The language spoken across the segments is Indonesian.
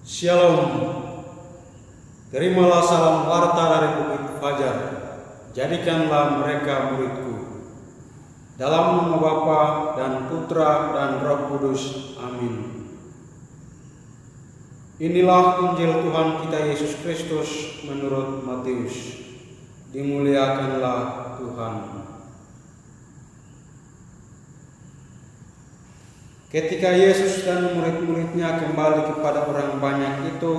Shalom. Terimalah salam warta dari Bukit Fajar. Jadikanlah mereka muridku. Dalam nama Bapa dan Putra dan Roh Kudus. Amin. Inilah Injil Tuhan kita Yesus Kristus menurut Matius. Dimuliakanlah Tuhan. Ketika Yesus dan murid-muridnya kembali kepada orang banyak itu,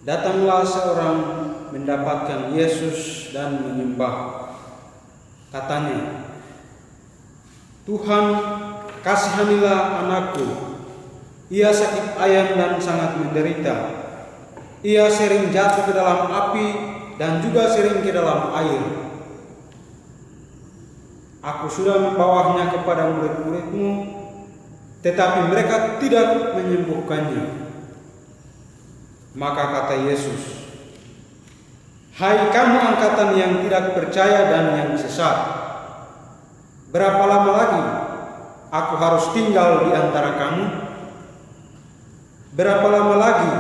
datanglah seorang mendapatkan Yesus dan menyembah. Katanya, "Tuhan, kasihanilah anakku. Ia sakit ayam dan sangat menderita. Ia sering jatuh ke dalam api dan juga sering ke dalam air. Aku sudah membawanya kepada murid-muridmu, tetapi mereka tidak menyembuhkannya." Maka kata Yesus, "Hai kamu angkatan yang tidak percaya dan yang sesat, berapa lama lagi aku harus tinggal di antara kamu? Berapa lama lagi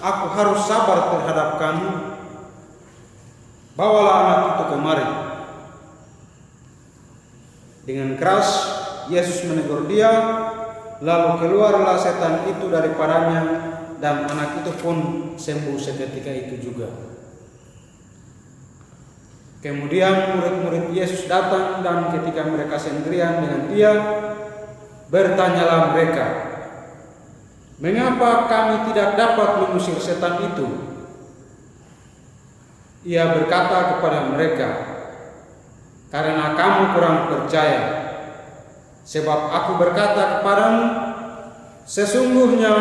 aku harus sabar terhadap kamu? Bawalah anak itu kemari." Dengan keras Yesus menegur dia, lalu keluarlah setan itu daripadanya, dan anak itu pun sembuh seketika itu juga. Kemudian murid-murid Yesus datang, dan ketika mereka sendirian dengan dia, bertanyalah mereka, "Mengapa kami tidak dapat mengusir setan itu?" Ia berkata kepada mereka, "Karena kamu kurang percaya. Sebab aku berkata kepadamu, sesungguhnya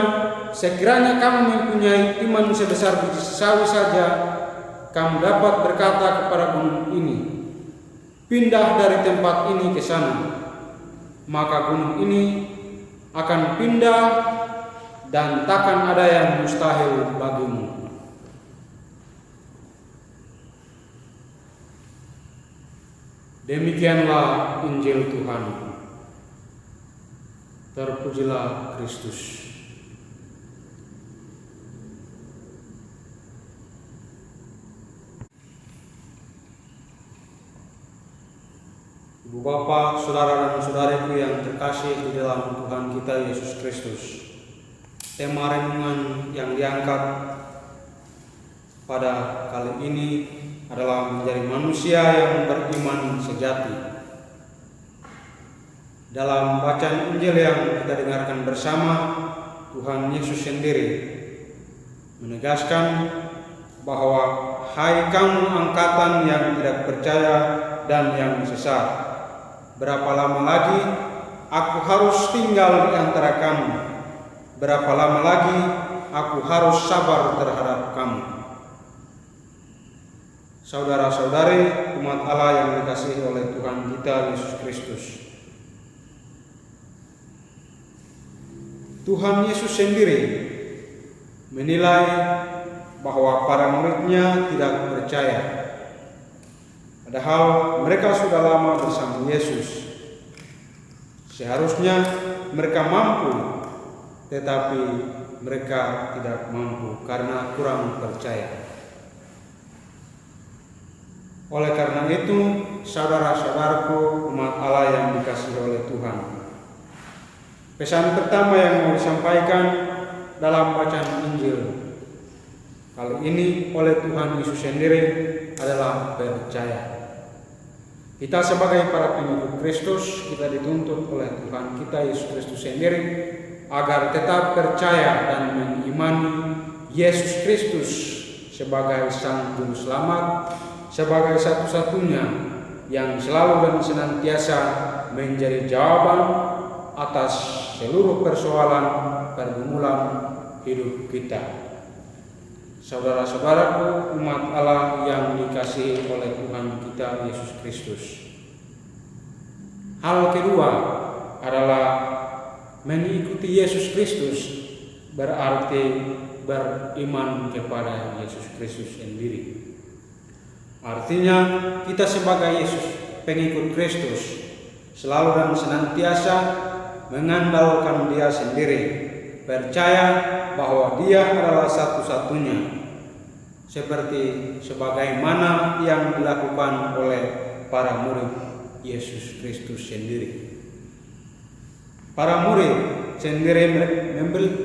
sekiranya kamu mempunyai iman sebesar biji sawi saja, kamu dapat berkata kepada gunung ini, 'Pindah dari tempat ini ke sana,' maka gunung ini akan pindah, dan takkan ada yang mustahil bagimu." Demikianlah Injil Tuhan. Terpujilah Kristus. Ibu bapa, saudara dan saudariku yang terkasih di dalam Tuhan kita Yesus Kristus, tema renungan yang diangkat pada kali ini adalah menjadi manusia yang beriman sejati. Dalam bacaan Injil yang kita dengarkan bersama, Tuhan Yesus sendiri menegaskan bahwa, "Hai kamu angkatan yang tidak percaya dan yang sesat, berapa lama lagi aku harus tinggal di antara kamu? Berapa lama lagi aku harus sabar terhadap kamu?" Saudara-saudari umat Allah yang dikasihi oleh Tuhan kita Yesus Kristus, Tuhan Yesus sendiri menilai bahwa para muridnya tidak percaya, padahal mereka sudah lama bersama Yesus. Seharusnya mereka mampu, tetapi mereka tidak mampu karena kurang percaya. Oleh karena itu, saudara-saudaraku umat Allah yang dikasihi oleh Tuhan, pesan pertama yang mau disampaikan dalam bacaan Injil kali ini oleh Tuhan Yesus sendiri adalah percaya. Kita sebagai para pengikut Kristus, kita dituntut oleh Tuhan kita Yesus Kristus sendiri agar tetap percaya dan mengimani Yesus Kristus sebagai Sang Juru Selamat, sebagai satu-satunya yang selalu dan senantiasa menjadi jawaban atas seluruh persoalan pergumulan hidup kita. Saudara-saudaraku umat Allah yang dikasihi oleh Tuhan kita Yesus Kristus, hal kedua adalah mengikuti Yesus Kristus berarti beriman kepada Yesus Kristus sendiri. Artinya kita sebagai Yesus pengikut Kristus selalu dan senantiasa mengandalkan Dia sendiri percaya bahwa Dia adalah satu-satunya, seperti sebagaimana yang dilakukan oleh para murid Yesus Kristus sendiri. Para murid sendiri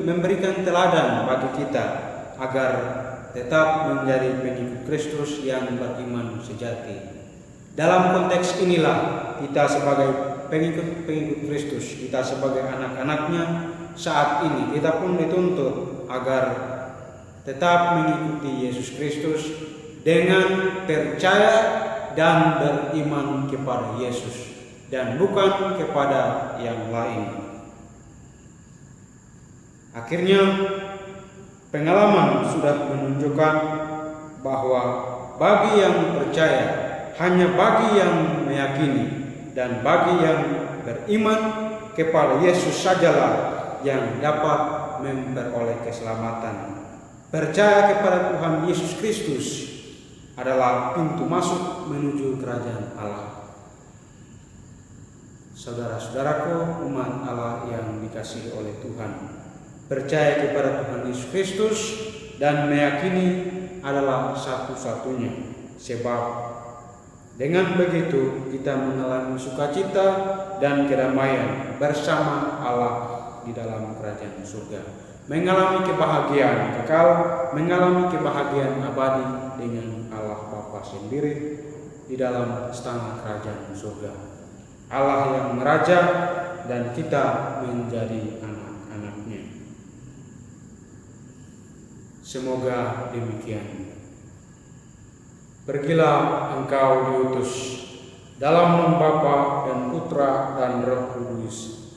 memberikan teladan bagi kita agar tetap menjadi pengikut Kristus yang beriman sejati. Dalam konteks inilah kita sebagai pengikut Kristus, kita sebagai anak-anaknya saat ini, kita pun dituntut agar tetap mengikuti Yesus Kristus dengan percaya dan beriman kepada Yesus dan bukan kepada yang lain. Akhirnya pengalaman sudah menunjukkan bahwa bagi yang percaya, hanya bagi yang meyakini dan bagi yang beriman kepada Yesus sajalah yang dapat memperoleh keselamatan. Percaya kepada Tuhan Yesus Kristus adalah pintu masuk menuju kerajaan Allah. Saudara-saudaraku, umat Allah yang dikasihi oleh Tuhan, percaya kepada Tuhan Yesus Kristus dan meyakini adalah satu-satunya, sebab dengan begitu kita mengalami sukacita dan kedamaian bersama Allah di dalam kerajaan surga, mengalami kebahagiaan kekal, mengalami kebahagiaan abadi dengan Allah Bapa sendiri di dalam istana kerajaan surga. Allah yang meraja dan kita menjadi anak-anaknya. Semoga demikian. Pergilah engkau diutus dalam nama Bapa dan Putra dan Roh Kudus.